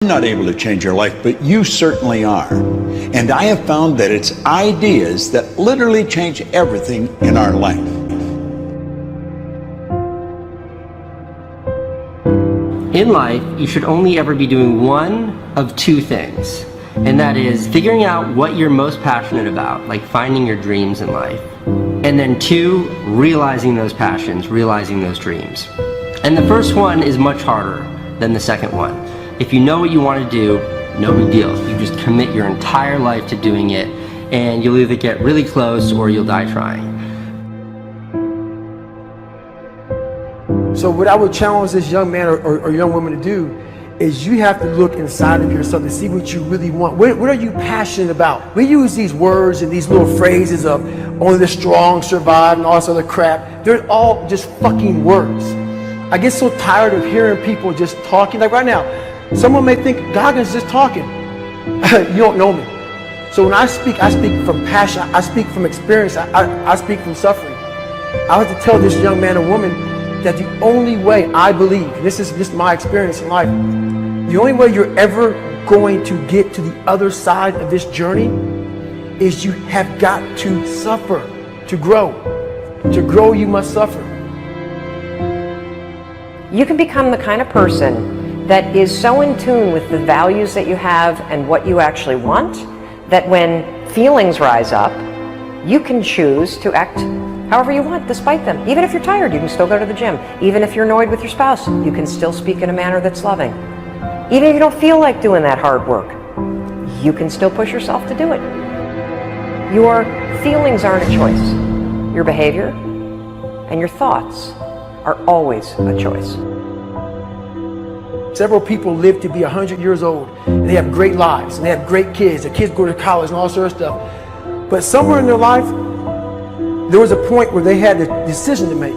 I'm not able to change your life, but you certainly are. And I have found that it's ideas that literally change everything in our life. In life, you should only ever be doing one of two things, and that is figuring out what you're most passionate about, like finding your dreams in life. And then two, realizing those passions, realizing those dreams. And the first one is much harder than the second one. If you know what you want to do, no big deal. You just commit your entire life to doing it, and you'll either get really close or you'll die trying. So what I would challenge this young man or young woman to do is you have to look inside of yourself to see what you really want. What are you passionate about? We use these words and these little phrases of only the strong survive and all this other crap. They're all just fucking words. I get so tired of hearing people just talking. Like right now, someone may think Goggins just talking. You don't know me. So when I speak from passion. I speak from experience. I speak from suffering. I have to tell this young man or woman that the only way I believe, this is just my experience in life, the only way you're ever going to get to the other side of this journey is you have got to suffer to grow. To grow, you must suffer. You can become the kind of person that is so in tune with the values that you have and what you actually want, that when feelings rise up, you can choose to act however you want despite them. Even if you're tired, you can still go to the gym. Even if you're annoyed with your spouse, you can still speak in a manner that's loving. Even if you don't feel like doing that hard work, you can still push yourself to do it. Your feelings aren't a choice. Your behavior and your thoughts are always a choice. Several people live to be 100 years old, and they have great lives, and they have great kids. Their kids go to college and all sorts of stuff. But somewhere in their life, there was a point where they had a decision to make.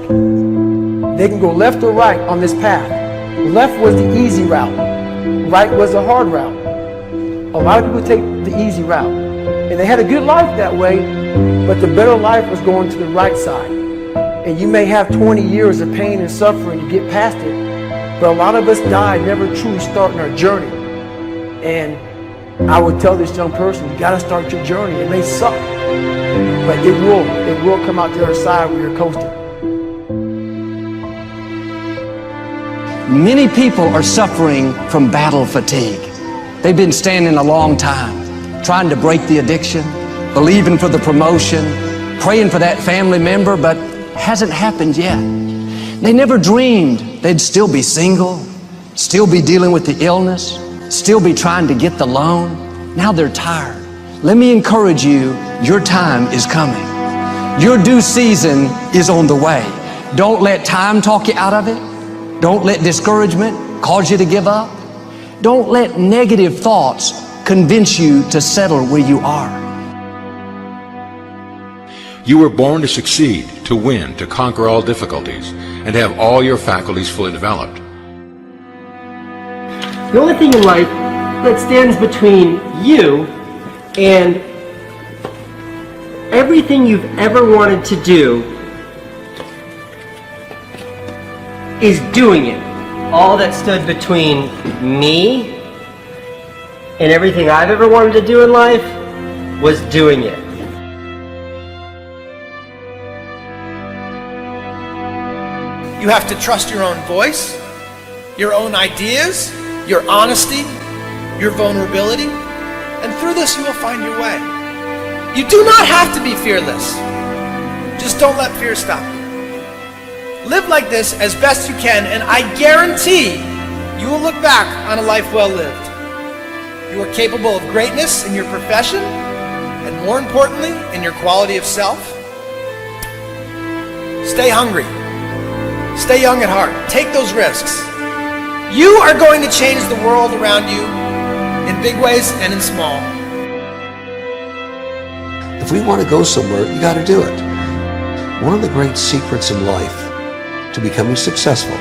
They can go left or right on this path. Left was the easy route. Right was the hard route. A lot of people take the easy route. And they had a good life that way, but the better life was going to the right side. And you may have 20 years of pain and suffering to get past it, but a lot of us die never truly starting our journey. And I would tell this young person, you gotta start your journey. It may suck, but it will come out the other side where you're coasting. Many people are suffering from battle fatigue. They've been standing a long time, trying to break the addiction, believing for the promotion, praying for that family member, but hasn't happened yet. They never dreamed they'd still be single, still be dealing with the illness, still be trying to get the loan. Now they're tired. Let me encourage you, your time is coming. Your due season is on the way. Don't let time talk you out of it. Don't let discouragement cause you to give up. Don't let negative thoughts convince you to settle where you are. You were born to succeed, to win, to conquer all difficulties, and to have all your faculties fully developed. The only thing in life that stands between you and everything you've ever wanted to do is doing it. All that stood between me and everything I've ever wanted to do in life was doing it. You have to trust your own voice, your own ideas, your honesty, your vulnerability, and through this you will find your way. You do not have to be fearless. Just don't let fear stop you. Live like this as best you can, and I guarantee you will look back on a life well lived. You are capable of greatness in your profession, and more importantly, in your quality of self. Stay hungry. Stay young at heart. Take those risks. You are going to change the world around you in big ways and in small. If we want to go somewhere, you got to do it. One of the great secrets in life to becoming successful,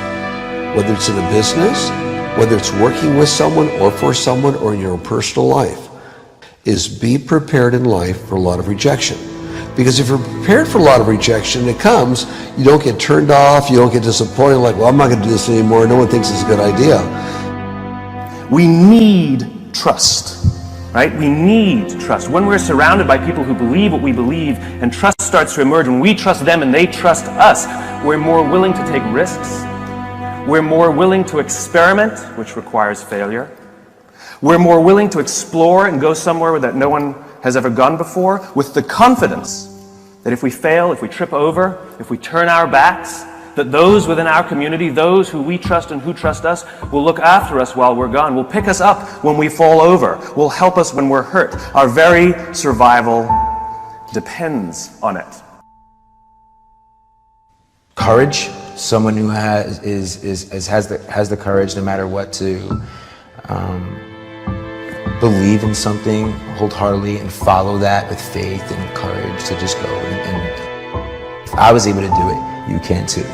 whether it's in a business, whether it's working with someone or for someone or in your own personal life, is be prepared in life for a lot of rejection. Because if you're prepared for a lot of rejection, it comes, you don't get turned off, you don't get disappointed, like, well, I'm not going to do this anymore, no one thinks it's a good idea. We need trust, right? We need trust. When we're surrounded by people who believe what we believe and trust starts to emerge, when we trust them and they trust us, we're more willing to take risks. We're more willing to experiment, which requires failure. We're more willing to explore and go somewhere that no one has ever gone before, with the confidence that if we fail, if we trip over, if we turn our backs, that those within our community, those who we trust and who trust us, will look after us while we're gone, will pick us up when we fall over, will help us when we're hurt. Our very survival depends on it. Courage, someone who has the courage no matter what to believe in something wholeheartedly and follow that with faith and courage to just go. And if I was able to do it, you can too.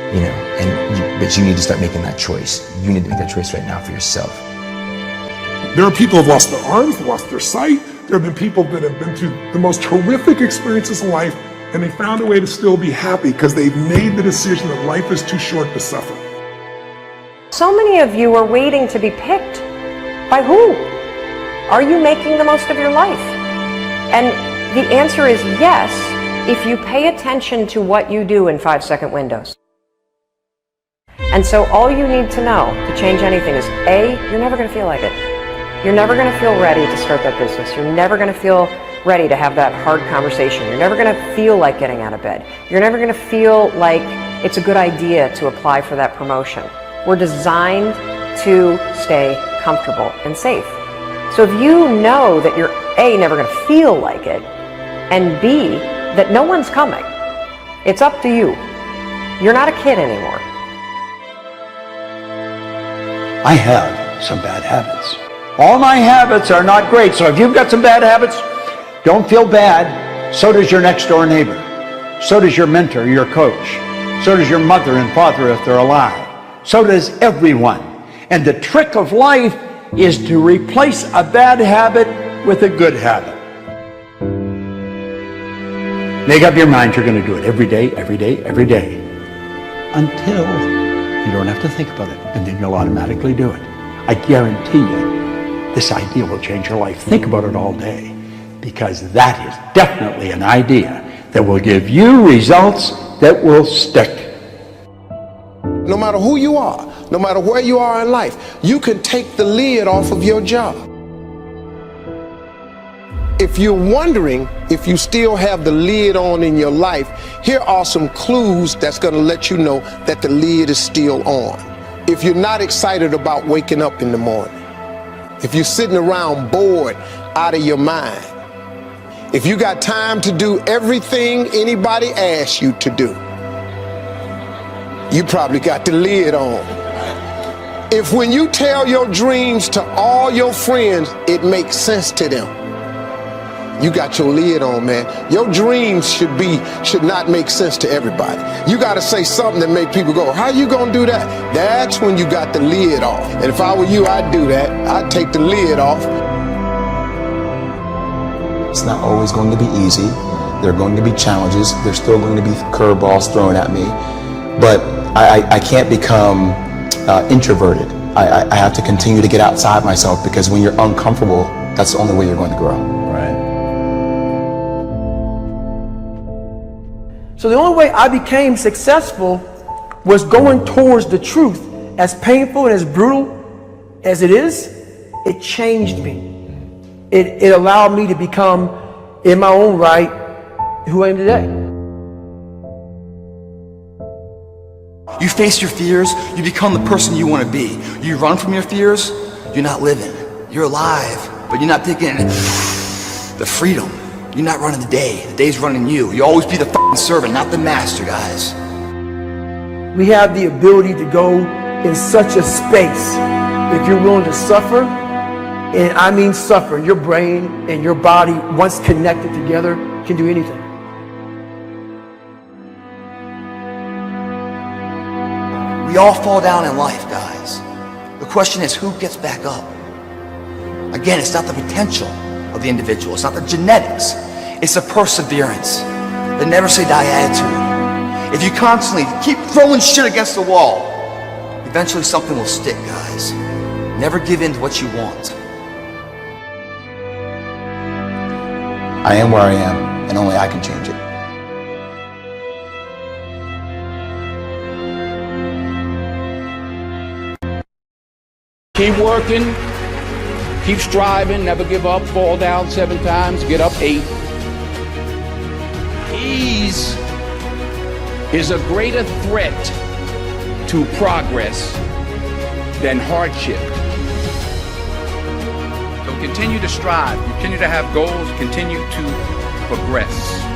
You know, but you need to start making that choice. You need to make that choice right now for yourself. There are people who have lost their arms, lost their sight. There have been people that have been through the most horrific experiences in life, and they found a way to still be happy because they've made the decision that life is too short to suffer. So many of you are waiting to be picked. By who? Are you making the most of your life? And the answer is yes, if you pay attention to what you do in 5-second windows. And so all you need to know to change anything is A, you're never going to feel like it. You're never going to feel ready to start that business. You're never going to feel ready to have that hard conversation. You're never going to feel like getting out of bed. You're never going to feel like it's a good idea to apply for that promotion. We're designed to stay comfortable and safe. So if you know that you're A, never going to feel like it, and B, that no one's coming, it's up to you. You're not a kid anymore. I have some bad habits. All my habits are not great, so if you've got some bad habits, don't feel bad. So does your next door neighbor. So does your mentor, your coach. So does your mother and father if they're alive. So does everyone. And the trick of life is to replace a bad habit with a good habit. Make up your mind you're going to do it every day, every day, every day, until you don't have to think about it, and then you'll automatically do it. I guarantee you, this idea will change your life. Think about it all day, because that is definitely an idea that will give you results that will stick. No matter who you are, no matter where you are in life, you can take the lid off of your job. If you're wondering if you still have the lid on in your life, here are some clues that's going to let you know that the lid is still on. If you're not excited about waking up in the morning, if you're sitting around bored out of your mind, if you got time to do everything anybody asks you to do, you probably got the lid on. If when you tell your dreams to all your friends, it makes sense to them, you got your lid on, man. Your dreams should not make sense to everybody. You got to say something that make people go, how you gonna do that? That's when you got the lid off. And if I were you, I'd do that. I'd take the lid off. It's not always going to be easy. There are going to be challenges. There's still going to be curveballs thrown at me. But I can't become introverted. I have to continue to get outside myself, because when you're uncomfortable, that's the only way you're going to grow. Right. So the only way I became successful was going towards the truth. As painful and as brutal as it is, it changed me. It allowed me to become, in my own right, who I am today. You face your fears, you become the person you want to be. You run from your fears, you're not living. You're alive, but you're not taking the freedom. You're not running the day. The day's running you. You always be the f***ing servant, not the master, guys. We have the ability to go in such a space if you're willing to suffer, and I mean suffer. Your brain and your body, once connected together, can do anything. We all fall down in life, guys. The question is, who gets back up? Again, it's not the potential of the individual. It's not the genetics. It's the perseverance, the never say die attitude. If you constantly keep throwing shit against the wall, eventually something will stick, guys. Never give in to what you want. I am where I am, and only I can change it. Keep working, keep striving, never give up, fall down 7 times, get up 8. Ease is a greater threat to progress than hardship. So continue to strive, continue to have goals, continue to progress.